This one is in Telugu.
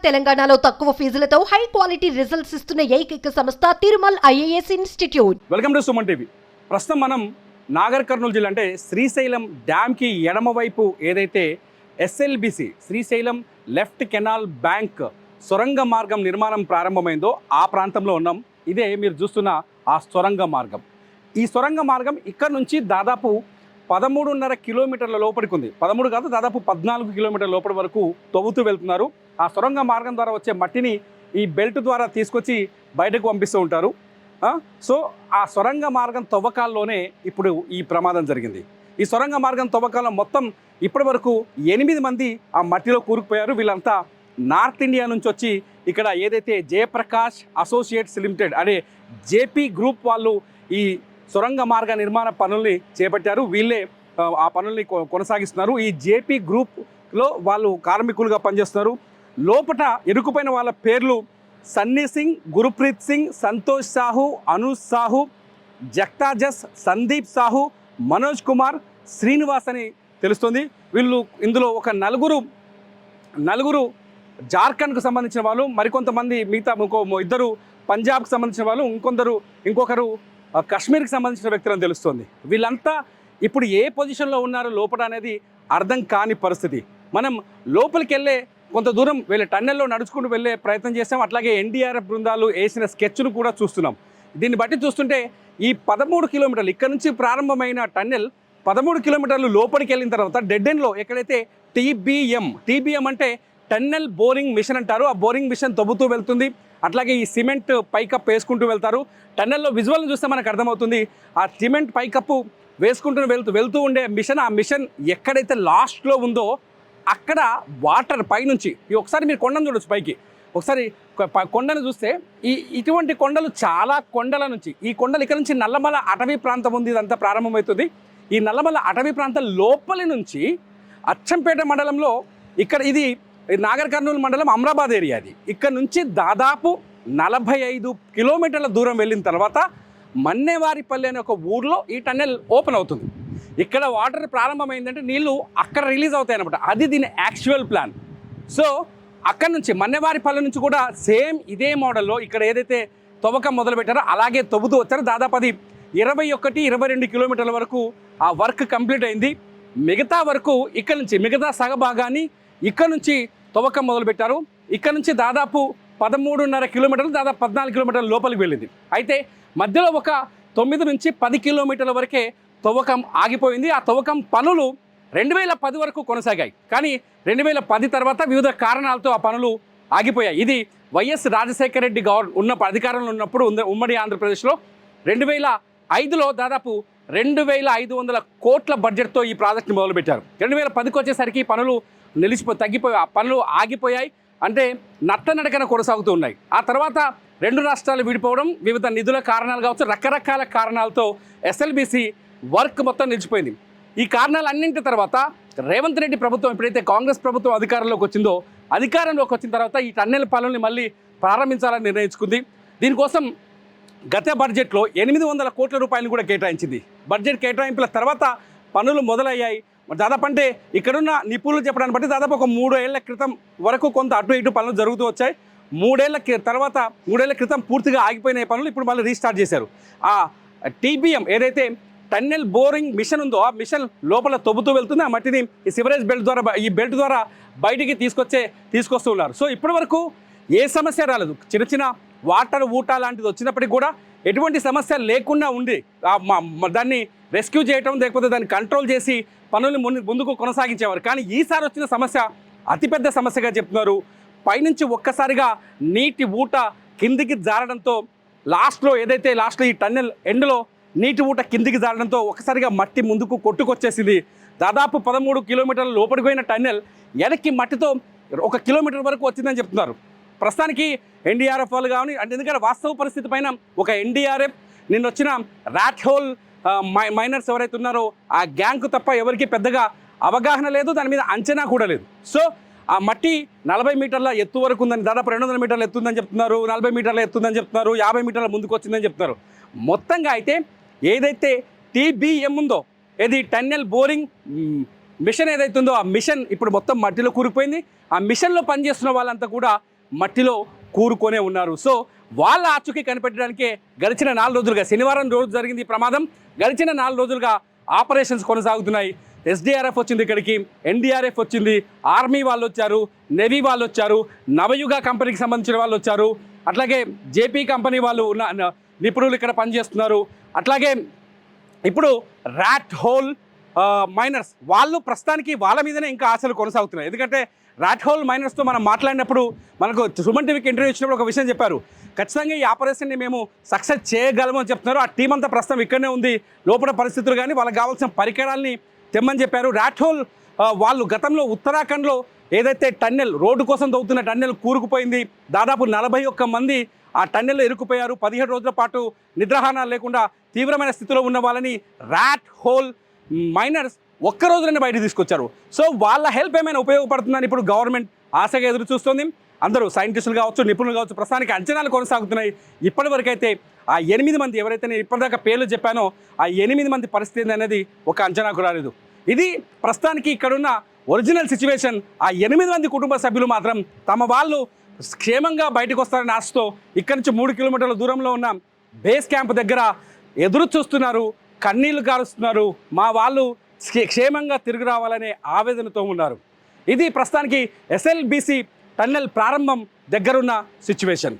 తెలంగాణలో తక్కువ ఫీజులతో హై క్వాలిటీ రిజల్ట్స్ ఇస్తున్న ఏకైక సంస్థ Tirumal IAS institute. Welcome to Suman TV. ప్రస్తుతం మనం నాగర్ కర్నూలు జిల్లా అంటే శ్రీశైలం డ్యామ్కి ఎడమవైపు ఏదైతే SLBC Srisailam left canal bank సొరంగ మార్గం నిర్మాణం ప్రారంభమైందో ఆ ప్రాంతంలో ఉన్నాం. ఇదే మీరు చూస్తున్న ఆ సొరంగ మార్గం. ఈ సొరంగ మార్గం ఇక్కడ నుంచి దాదాపు 13.5 కిలోమీటర్ల లోపలికి ఉంది. 13 కాదు, దాదాపు 14 కిలోమీటర్ల లోపలి వరకు తవ్వుతూ వెళ్తున్నారు. ఆ సొరంగ మార్గం ద్వారా వచ్చే మట్టిని ఈ బెల్ట్ ద్వారా తీసుకొచ్చి బయటకు పంపిస్తూ ఉంటారు. సో ఆ సొరంగ మార్గం తవ్వకాల్లోనే ఇప్పుడు ఈ ప్రమాదం జరిగింది. ఈ సొరంగ మార్గం తవ్వకాల్లో మొత్తం ఇప్పటి వరకు 8 మంది ఆ మట్టిలో కూరుకుపోయారు. వీళ్ళంతా నార్త్ ఇండియా నుంచి వచ్చి ఇక్కడ ఏదైతే జయప్రకాష్ అసోసియేట్స్ లిమిటెడ్ అనే జేపీ గ్రూప్ వాళ్ళు ఈ సొరంగ మార్గ నిర్మాణ పనుల్ని చేపట్టారు. వీళ్ళే ఆ పనుల్ని కొనసాగిస్తున్నారు. ఈ జేపీ గ్రూప్లో వాళ్ళు కార్మికులుగా పనిచేస్తున్నారు. లోపల ఇరుకుపోయిన వాళ్ళ పేర్లు సన్నీ సింగ్, గురుప్రీత్ సింగ్, సంతోష్ సాహు, అనూజ్ సాహు, జక్తాజస్, సందీప్ సాహు, మనోజ్ కుమార్, శ్రీనివాస్ అని తెలుస్తుంది. వీళ్ళు ఇందులో ఒక నలుగురు జార్ఖండ్కు సంబంధించిన వాళ్ళు, మరికొంతమంది మిగతా ఇద్దరు పంజాబ్కి సంబంధించిన వాళ్ళు, ఇంకొకరు కాశ్మీర్కి సంబంధించిన వ్యక్తులని తెలుస్తుంది. వీళ్ళంతా ఇప్పుడు ఏ పొజిషన్లో ఉన్నారో లోపల అనేది అర్థం కాని పరిస్థితి. మనం లోపలికి వెళ్ళే కొంత దూరం వెళ్ళే టన్నెల్లో నడుచుకుంటూ వెళ్ళే ప్రయత్నం చేస్తాం. అట్లాగే ఎన్డీఆర్ఎఫ్ బృందాలు వేసిన స్కెచ్ను కూడా చూస్తున్నాం. దీన్ని బట్టి చూస్తుంటే ఈ 13 కిలోమీటర్లు ఇక్కడ నుంచి ప్రారంభమైన టన్నెల్ 13 కిలోమీటర్లు లోపలికి వెళ్ళిన తర్వాత డెడ్ ఎండ్లో ఎక్కడైతే టీబీఎం అంటే టన్నెల్ బోరింగ్ మిషన్ అంటారు. ఆ బోరింగ్ మిషన్ తవ్వుతూ వెళ్తుంది. అట్లాగే ఈ సిమెంట్ పైకప్పు వేసుకుంటూ వెళ్తారు. టన్నెల్లో విజువల్ని చూస్తే మనకు అర్థమవుతుంది. ఆ సిమెంట్ పైకప్పు వేసుకుంటూ వెళ్తూ ఉండే మిషన్, ఆ మిషన్ ఎక్కడైతే లాస్ట్లో ఉందో అక్కడ వాటర్ పైనుంచి ఒకసారి మీరు కొండను చూడొచ్చు. పైకి ఒకసారి కొండను చూస్తే ఇటువంటి కొండలు చాలా కొండల నుంచి ఈ కొండలు ఇక్కడ నుంచి నల్లమల అటవీ ప్రాంతం ఉంది. ఇదంతా ప్రారంభమవుతుంది. ఈ నల్లమల అటవీ ప్రాంతం లోపలి నుంచి అచ్చంపేట మండలంలో ఇది నాగర్ కర్నూలు మండలం అమ్రాబాద్ ఏరియా. అది ఇక్కడ నుంచి దాదాపు 45 కిలోమీటర్ల దూరం వెళ్ళిన తర్వాత మన్నేవారిపల్లి అనే ఒక ఊర్లో ఈ టన్నెల్ ఓపెన్ అవుతుంది. ఇక్కడ వాటర్ ప్రారంభమైందంటే నీళ్లు అక్కడ రిలీజ్ అవుతాయి అన్నమాట. అది దీని యాక్చువల్ ప్లాన్. సో అక్కడ నుంచి మన్నేవారిపల్లి నుంచి కూడా సేమ్ ఇదే మోడల్లో ఇక్కడ ఏదైతే తవ్వకం మొదలుపెట్టారో అలాగే తవ్వుతూ వచ్చారో. దాదాపు అది 21-22 కిలోమీటర్ల వరకు ఆ వర్క్ కంప్లీట్ అయింది. మిగతా వరకు ఇక్కడ నుంచి మిగతా సగభాగాన్ని ఇక్కడ నుంచి తవ్వకం మొదలుపెట్టారు. ఇక్కడ నుంచి దాదాపు 13.5 కిలోమీటర్లు, దాదాపు 14 కిలోమీటర్ల లోపలికి వెళ్ళింది. అయితే మధ్యలో ఒక 9 నుంచి 10 కిలోమీటర్ల వరకే తవ్వకం ఆగిపోయింది. ఆ తవ్వకం పనులు 2010 వరకు కొనసాగాయి. కానీ 2010 తర్వాత వివిధ కారణాలతో ఆ పనులు ఆగిపోయాయి. ఇది వైఎస్ రాజశేఖర రెడ్డి అధికారంలో ఉన్నప్పుడు ఉమ్మడి ఆంధ్రప్రదేశ్లో 2005లో దాదాపు 2500 కోట్ల బడ్జెట్తో ఈ ప్రాజెక్టును మొదలుపెట్టారు. 2010కి వచ్చేసరికి పనులు తగ్గిపోయి ఆ పనులు ఆగిపోయాయి. అంటే నట్టనడకన కొనసాగుతూ ఉన్నాయి. ఆ తర్వాత 2 రాష్ట్రాలు విడిపోవడం, వివిధ నిధుల కారణాలు కావచ్చు, రకరకాల కారణాలతో ఎస్ఎల్బిసి వర్క్ మొత్తం నిలిచిపోయింది. ఈ కారణాలన్నింటి తర్వాత రేవంత్ రెడ్డి ప్రభుత్వం ఎప్పుడైతే కాంగ్రెస్ ప్రభుత్వం అధికారంలోకి వచ్చిన తర్వాత ఈ టన్నెల్ పనుల్ని మళ్ళీ ప్రారంభించాలని నిర్ణయించుకుంది. దీనికోసం గత బడ్జెట్లో 800 కోట్ల రూపాయలు కూడా కేటాయించింది. బడ్జెట్ కేటాయింపుల తర్వాత పనులు మొదలయ్యాయి. దాదాపు అంటే ఇక్కడున్న నిపుణులు చెప్పడాన్ని బట్టి దాదాపు ఒక 3 ఏళ్ల క్రితం వరకు కొంత అటు ఇటు పనులు జరుగుతూ వచ్చాయి. 3 ఏళ్ల క్రితం పూర్తిగా ఆగిపోయిన పనులు ఇప్పుడు మళ్ళీ రీస్టార్ట్ చేశారు. ఆ టీబీఎం ఏదైతే టన్నెల్ బోరింగ్ మిషన్ ఉందో ఆ మిషన్ లోపల తవ్వుతూ వెళ్తుంది. ఆ మట్టిని ఈ సివరేజ్ బెల్ట్ ద్వారా బయటికి తీసుకొస్తూ ఉన్నారు. సో ఇప్పటి వరకు ఏ సమస్య రాలేదు. చిన్న వాటర్ ఊటా లాంటిది వచ్చినప్పటికీ కూడా ఎటువంటి సమస్య లేకుండా ఉండి దాన్ని రెస్క్యూ చేయటం, లేకపోతే దాన్ని కంట్రోల్ చేసి పనుల్ని ముందుకు కొనసాగించేవారు. కానీ ఈసారి వచ్చిన సమస్య అతిపెద్ద సమస్యగా చెప్తున్నారు. పైనుంచి ఒక్కసారిగా నీటి ఊట కిందికి జారడంతో లాస్ట్లో ఈ టన్నెల్ ఎండ్లో నీటి ఊట కిందికి జారడంతో ఒక్కసారిగా మట్టి ముందుకు కొట్టుకొచ్చేసింది. దాదాపు 13 కిలోమీటర్ల లోపలికి పోయిన టన్నెల్ వెనక్కి మట్టితో 1 కిలోమీటర్ వరకు వచ్చిందని చెప్తున్నారు. ప్రస్తుతానికి ఎన్డీఆర్ఎఫ్ వాళ్ళు కానీ అంటే ఎందుకంటే వాస్తవ పరిస్థితి పైన ఒక ఎన్డీఆర్ఎఫ్ నిన్న వచ్చిన ర్యాట్ హోల్ మైనర్స్ ఎవరైతే ఉన్నారో ఆ గ్యాంగ్కు తప్ప ఎవరికి పెద్దగా అవగాహన లేదు, దాని మీద అంచనా కూడా లేదు. సో ఆ మట్టి 40 మీటర్ల ఎత్తు వరకు ఉందని, దాదాపు 200 మీటర్ల ఎత్తుందని చెప్తున్నారు, 40 మీటర్ల ఎత్తుందని చెప్తున్నారు, 50 మీటర్ల ముందుకు వచ్చిందని చెప్తున్నారు. మొత్తంగా అయితే ఏదైతే టీబీఎం ఉందో, ఇది టన్నెల్ బోరింగ్ మిషన్ ఏదైతుందో ఆ మిషన్ ఇప్పుడు మొత్తం మట్టిలో కూరుకుపోయింది. ఆ మిషన్లో పనిచేస్తున్న వాళ్ళంతా కూడా మట్టిలో కూరుకొనే ఉన్నారు. సో వాళ్ళ ఆచూకీ కనిపెట్టడానికే గడిచిన 4 రోజులుగా, శనివారం రోజు జరిగింది ఈ ప్రమాదం, గడిచిన 4 రోజులుగా ఆపరేషన్స్ కొనసాగుతున్నాయి. ఎస్డీఆర్ఎఫ్ వచ్చింది ఇక్కడికి, ఎన్డీఆర్ఎఫ్ వచ్చింది, ఆర్మీ వాళ్ళు వచ్చారు, నేవీ వాళ్ళు వచ్చారు, నవయుగ కంపెనీకి సంబంధించిన వాళ్ళు వచ్చారు, అట్లాగే జేపీ కంపెనీ వాళ్ళు ఉన్న నిపుణులు ఇక్కడ పనిచేస్తున్నారు. అట్లాగే ఇప్పుడు ర్యాట్ హోల్ మైనర్స్ వాళ్ళు ప్రస్తుతానికి వాళ్ళ మీదనే ఇంకా ఆశలు కొనసాగుతున్నాయి. ఎందుకంటే ర్యాట్ హోల్ మైనర్స్తో మనం మాట్లాడినప్పుడు మనకు సుమన్ టీవీకి ఇంటర్వ్యూ ఇచ్చినప్పుడు ఒక విషయం చెప్పారు, ఖచ్చితంగా ఈ ఆపరేషన్ని మేము సక్సెస్ చేయగలము అని చెప్తున్నారు. ఆ టీం అంతా ప్రస్తుతం ఇక్కడనే ఉంది, లోపల పరిస్థితులు కానీ వాళ్ళకి కావాల్సిన పరికరాల్ని తెమ్మని చెప్పారు. ర్యాట్ హోల్ వాళ్ళు గతంలో ఉత్తరాఖండ్లో ఏదైతే టన్నెల్, రోడ్డు కోసం తవ్వుతున్న టన్నెల్ కూరుకుపోయింది, దాదాపు 41 మంది ఆ టన్నెల్లో ఇరుక్కుపోయారు. 17 రోజుల పాటు నిద్రాహారాలు లేకుండా తీవ్రమైన స్థితిలో ఉన్న వాళ్ళని ర్యాట్ హోల్ మైనర్స్ ఒక్క రోజులోనే బయటకు తీసుకొచ్చారు. సో వాళ్ళ హెల్ప్ ఏమైనా ఉపయోగపడుతుందని ఇప్పుడు గవర్నమెంట్ ఆశగా ఎదురు చూస్తుంది. అందరూ సైంటిస్టులు కావచ్చు, నిపుణులు కావచ్చు, ప్రస్తుతానికి అంచనాలు కొనసాగుతున్నాయి. ఇప్పటివరకు అయితే ఆ 8 మంది ఎవరైతే నేను ఇప్పటిదాకా పేర్లు చెప్పానో ఆ 8 మంది పరిస్థితి అనేది ఒక అంచనాకు రాలేదు. ఇది ప్రస్తుతానికి ఇక్కడున్న ఒరిజినల్ సిచ్యువేషన్. ఆ 8 మంది కుటుంబ సభ్యులు మాత్రం తమ వాళ్ళు క్షేమంగా బయటకు వస్తారని ఆశతో ఇక్కడి నుంచి 3 కిలోమీటర్ల దూరంలో ఉన్న బేస్ క్యాంప్ దగ్గర ఎదురు చూస్తున్నారు, కన్నీళ్లు కారుస్తున్నారు. మా వాళ్ళు క్షేమంగా తిరిగి రావాలనే ఆవేదనతో ఉన్నారు. ఇది ప్రస్తుతానికి ఎస్ఎల్బిసి టన్నెల్ ప్రారంభం దగ్గరున్న సిచ్యువేషన్.